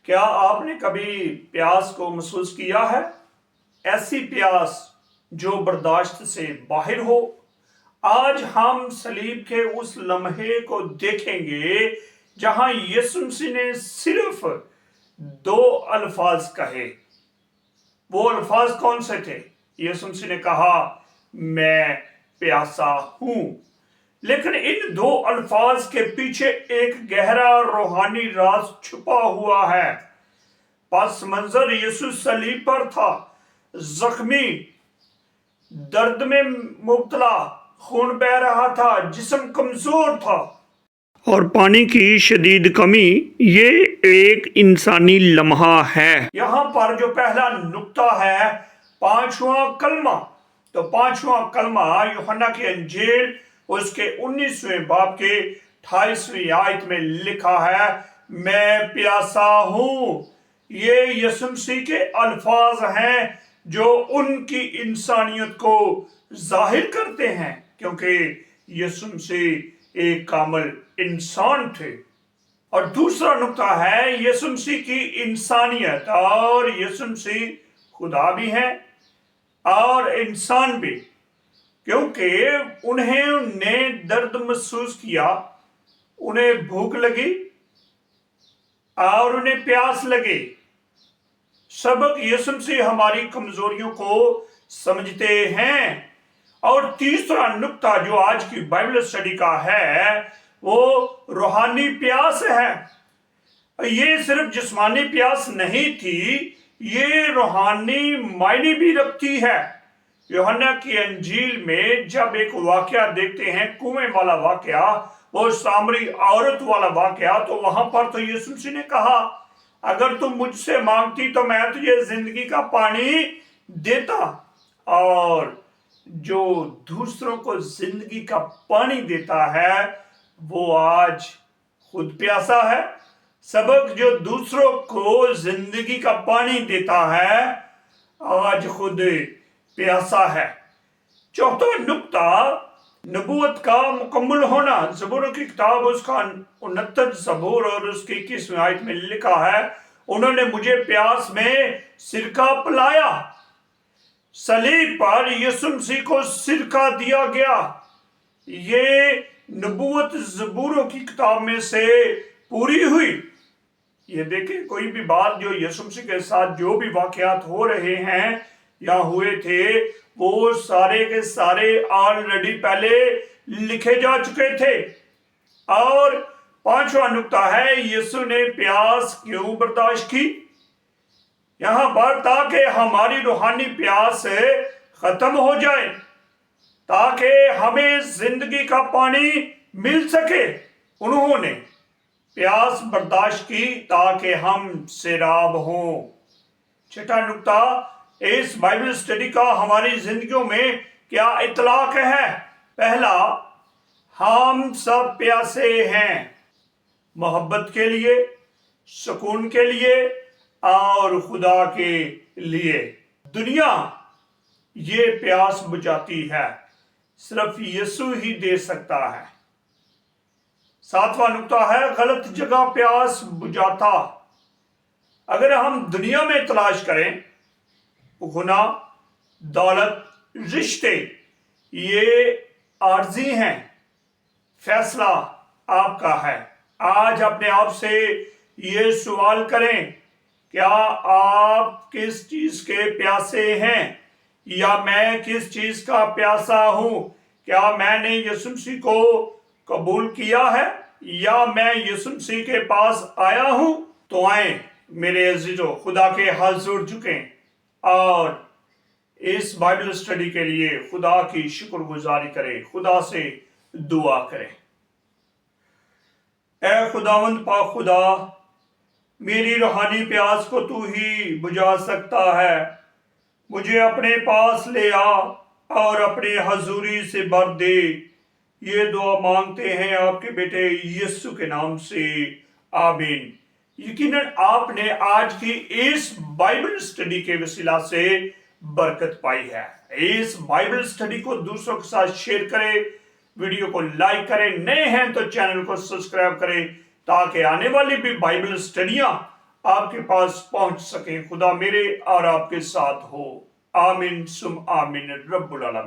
کیا آپ نے کبھی پیاس کو محسوس کیا ہے؟ ایسی پیاس جو برداشت سے باہر ہو۔ آج ہم صلیب کے اس لمحے کو دیکھیں گے جہاں یسوع مسیح نے صرف 2 الفاظ کہے۔ وہ الفاظ کون سے تھے؟ یسوع مسیح نے کہا، میں پیاسا ہوں۔ لیکن ان 2 الفاظ کے پیچھے ایک گہرا روحانی راز چھپا ہوا ہے۔ پس منظر یسوع صلیب پر تھا، زخمی، درد میں مبتلا، خون بہہ رہا تھا، جسم کمزور تھا اور پانی کی شدید کمی۔ یہ ایک انسانی لمحہ ہے۔ یہاں پر جو پہلا نقطہ ہے 5واں کلمہ، تو 5واں کلمہ یوحنا کی انجیل اس کے 19ویں باب کے 28ویں آیت میں لکھا ہے، میں پیاسا ہوں۔ یہ یسوع مسیح کے الفاظ ہیں جو ان کی انسانیت کو ظاہر کرتے ہیں، کیونکہ یسوع مسیح ایک کامل انسان تھے۔ اور دوسرا نقطہ ہے یسوع مسیح کی انسانیت، اور یسوع مسیح خدا بھی ہیں اور انسان بھی، کیونکہ انہوں نے درد محسوس کیا، انہیں بھوک لگی اور انہیں پیاس لگی۔ سبق یسوع مسیح ہماری کمزوریوں کو سمجھتے ہیں۔ اور تیسرا نقطہ جو آج کی بائبل اسٹڈی کا ہے وہ روحانی پیاس ہے۔ یہ صرف جسمانی پیاس نہیں تھی، یہ روحانی معنی بھی رکھتی ہے۔ یوحنا کی انجیل میں جب ایک واقعہ دیکھتے ہیں، کنویں والا واقعہ، وہ سامری عورت والا واقعہ، تو وہاں پر تو یسوع مسیح نے کہا، اگر تم مجھ سے مانگتی تو میں تجھے زندگی کا پانی دیتا۔ اور جو دوسروں کو زندگی کا پانی دیتا ہے وہ آج خود پیاسا ہے۔ سبق جو دوسروں کو زندگی کا پانی دیتا ہے آج خود پیاسا ہے۔ چوتھا نقطہ، نبوت کا مکمل ہونا۔ زبوروں کی کتاب اس کا 69 زبور اور اس کی 21ویں آیت میں لکھا ہے، انہوں نے مجھے پیاس میں سرکہ پلایا۔ صلیب پر یسوع مسیح کو سرکہ دیا گیا۔ یہ نبوت زبوروں کی کتاب میں سے پوری ہوئی۔ یہ دیکھیں، کوئی بھی بات جو یسوع مسیح کے ساتھ جو بھی واقعات ہو رہے ہیں یا ہوئے تھے، وہ سارے کے سارے آلریڈی پہلے لکھے جا چکے تھے۔ اور 5واں نقطہ ہے، یسوع نے پیاس کیوں برداشت کی؟ یہاں پر تاکہ ہماری روحانی پیاس ختم ہو جائے، تاکہ ہمیں زندگی کا پانی مل سکے۔ انہوں نے پیاس برداشت کی تاکہ ہم سیراب ہوں۔ چھٹا نقطہ، اس بائبل اسٹڈی کا ہماری زندگیوں میں کیا اطلاق ہے؟ پہلا، ہم سب پیاسے ہیں، محبت کے لیے، سکون کے لیے اور خدا کے لیے۔ دنیا یہ پیاس بجھاتی ہے، صرف یسوع ہی دے سکتا ہے۔ 7واں نقطہ ہے، غلط جگہ پیاس بجھاتا۔ اگر ہم دنیا میں تلاش کریں، گناہ، دولت، رشتے، یہ عارضی ہیں، فیصلہ آپ کا ہے۔ آج اپنے آپ سے یہ سوال کریں، کیا آپ کس چیز کے پیاسے ہیں؟ یا میں کس چیز کا پیاسا ہوں؟ کیا میں نے یسوع مسیح کو قبول کیا ہے یا میں یسوع مسیح کے پاس آیا ہوں؟ تو آئیں میرے عزیزو، خدا کے حضور جھکیں اور اس بائبل اسٹڈی کے لیے خدا کی شکر گزاری کریں، خدا سے دعا کریں۔ اے خداوند پاک خدا، میری روحانی پیاس کو تو ہی بجھا سکتا ہے۔ مجھے اپنے پاس لے آ اور اپنے حضوری سے بھر دے۔ یہ دعا مانگتے ہیں آپ کے بیٹے یسوع کے نام سے، آمین۔ یقیناً آپ نے آج کی اس بائبل اسٹڈی کے وسیلہ سے برکت پائی ہے۔ اس بائبل اسٹڈی کو دوسروں کے ساتھ شیئر کریں، ویڈیو کو لائک کریں، نئے ہیں تو چینل کو سبسکرائب کریں تاکہ آنے والی بھی بائبل اسٹڈیاں آپ کے پاس پہنچ سکیں. خدا میرے اور آپ کے ساتھ ہو. آمین سم آمین رب العالمین.